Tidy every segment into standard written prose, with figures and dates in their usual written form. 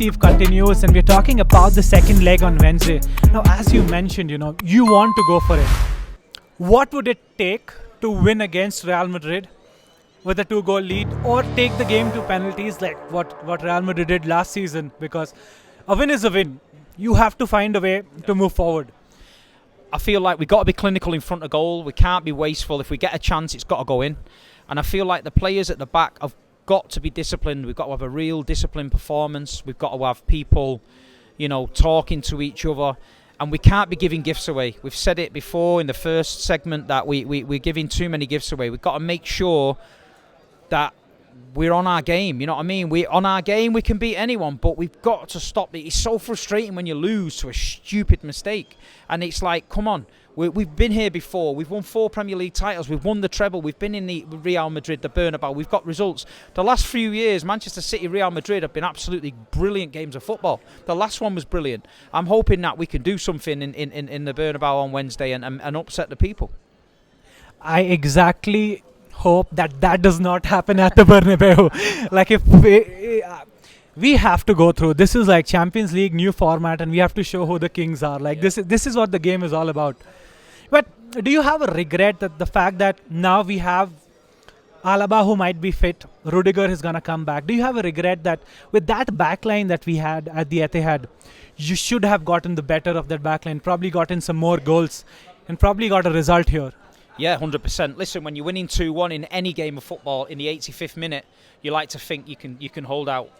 Steve continues, and we're talking about the second leg on Wednesday. Now, as you mentioned, you want to go for it. What would it take to win against Real Madrid with a 2-goal lead, or take the game to penalties like what Real Madrid did last season? Because a win is a win. You have to find a way to move forward. I feel like we've got to be clinical in front of goal. We can't be wasteful. If we get a chance, it's got to go in. And I feel like the players at the back have got to be disciplined. We've got to have a real disciplined performance. We've got to have people, talking to each other. And we can't be giving gifts away. We've said it before in the first segment that we're giving too many gifts away. We've got to make sure that we're on our game. You know what I mean? We're on our game. We can beat anyone, but we've got to stop it. It's so frustrating when you lose to a stupid mistake. And it's like, come on. We've been here before. We've won 4 Premier League titles. We've won the treble. We've been in the Real Madrid, the Bernabeu. We've got results. The last few years, Manchester City, Real Madrid have been absolutely brilliant games of football. The last one was brilliant. I'm hoping that we can do something in the Bernabeu on Wednesday and upset the people. I exactly hope that does not happen at the Bernabeu. Like, if we have to go through. This is like Champions League, new format, and we have to show who the kings are. Like, this is what the game is all about. But do you have a regret that the fact that now we have Alaba, who might be fit, Rudiger is going to come back? Do you have a regret that with that backline that we had at the Etihad, you should have gotten the better of that backline, probably gotten some more goals, and probably got a result here? Yeah, 100%. Listen, when you're winning 2-1 in any game of football in the 85th minute, you like to think you can hold out.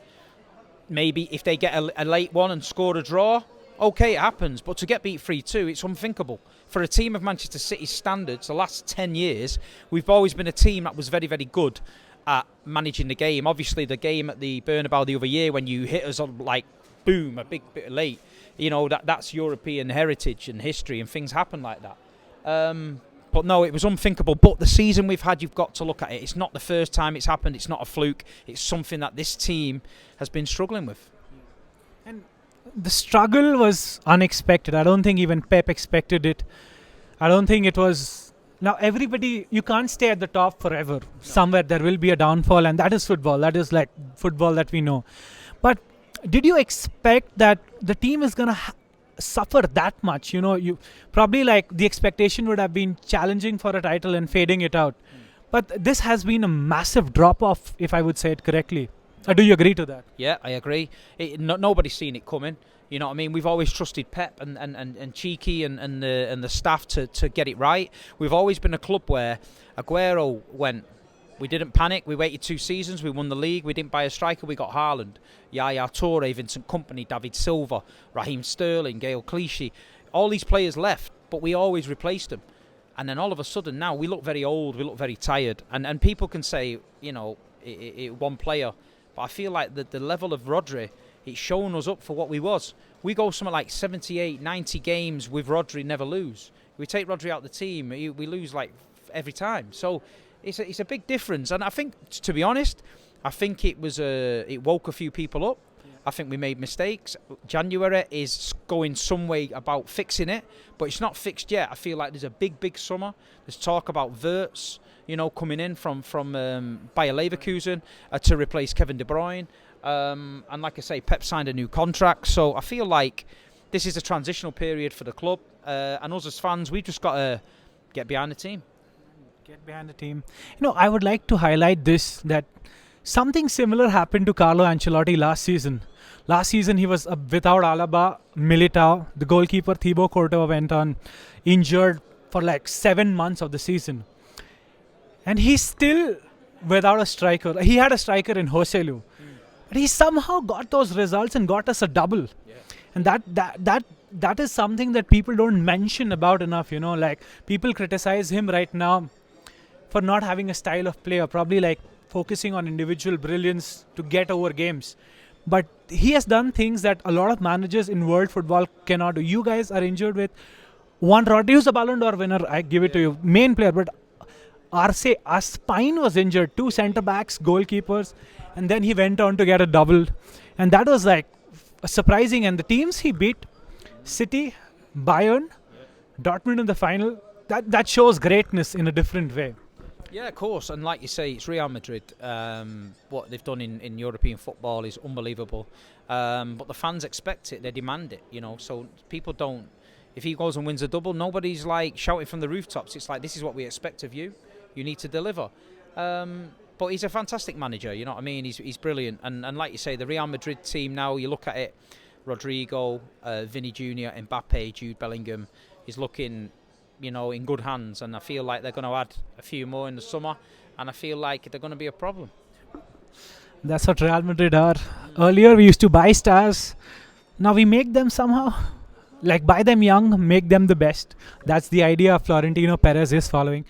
Maybe if they get a late one and score a draw, okay, it happens. But to get beat 3-2, it's unthinkable. For a team of Manchester City's standards, the last 10 years, we've always been a team that was very, very good at managing the game. Obviously, the game at the Bernabeu the other year, when you hit us on, like, boom, a big bit late, that's European heritage and history, and things happen like that. But no, it was unthinkable. But the season we've had, you've got to look at it. It's not the first time it's happened. It's not a fluke. It's something that this team has been struggling with. And the struggle was unexpected. I don't think even Pep expected it. I don't think it was... Now, everybody, you can't stay at the top forever. No. Somewhere there will be a downfall, and that is football. That is like football that we know. But did you expect that the team is going to suffer that much? You probably, like, the expectation would have been challenging for a title and fading it out. But this has been a massive drop off, if I would say it correctly. Do you agree to that? Yeah, I agree. Nobody's seen it coming. You know what I mean? We've always trusted Pep and Cheeky and the staff to get it right. We've always been a club where Aguero went. We didn't panic. We waited 2 seasons. We won the league. We didn't buy a striker. We got Haaland, Yaya Toure, Vincent Kompany, David Silva, Raheem Sterling, Gael Clichy. All these players left, but we always replaced them. And then all of a sudden now we look very old. We look very tired. And people can say, one player. But I feel like the level of Rodri, it's shown us up for what we was. We go something like 78, 90 games with Rodri, never lose. We take Rodri out of the team, we lose like every time. So it's a big difference, and I think, to be honest, I think it woke a few people up. I think we made mistakes. January is going some way about fixing it, but it's not fixed yet. I feel like there's a big summer. There's talk about Wirtz, coming in from Bayer Leverkusen to replace Kevin De Bruyne. And like I say, Pep signed a new contract, so I feel like this is a transitional period for the club, and us as fans, we've just got to get behind the team. Get behind the team. I would like to highlight this, that something similar happened to Carlo Ancelotti last season. Last season, he was without Alaba, Militao. The goalkeeper, Thibaut Courtois, went on injured for like 7 months of the season. And he's still without a striker. He had a striker in Joselu. But he somehow got those results and got us a double. Yeah. And that is something that people don't mention about enough. Like, people criticize him right now for not having a style of play, or probably like focusing on individual brilliance to get over games. But he has done things that a lot of managers in world football cannot do. You guys are injured with one Rodri, who's a Ballon d'Or winner, I give it to you, main player, but our spine was injured, 2 centre-backs, goalkeepers, and then he went on to get a double. And that was like surprising. And the teams he beat, City, Bayern, Dortmund in the final, that shows greatness in a different way. Yeah, of course, and like you say, it's Real Madrid. What they've done in European football is unbelievable. But the fans expect it; they demand it. So people don't. If he goes and wins a double, nobody's like shouting from the rooftops. It's like, this is what we expect of you. You need to deliver. But he's a fantastic manager. You know what I mean? He's brilliant. And like you say, the Real Madrid team now. You look at it: Rodrigo, Vinny Jr., Mbappe, Jude Bellingham is looking, in good hands, and I feel like they're going to add a few more in the summer, and I feel like they're going to be a problem. That's what Real Madrid are. Earlier we used to buy stars. Now we make them somehow. Like, buy them young, make them the best. That's the idea Florentino Perez is following.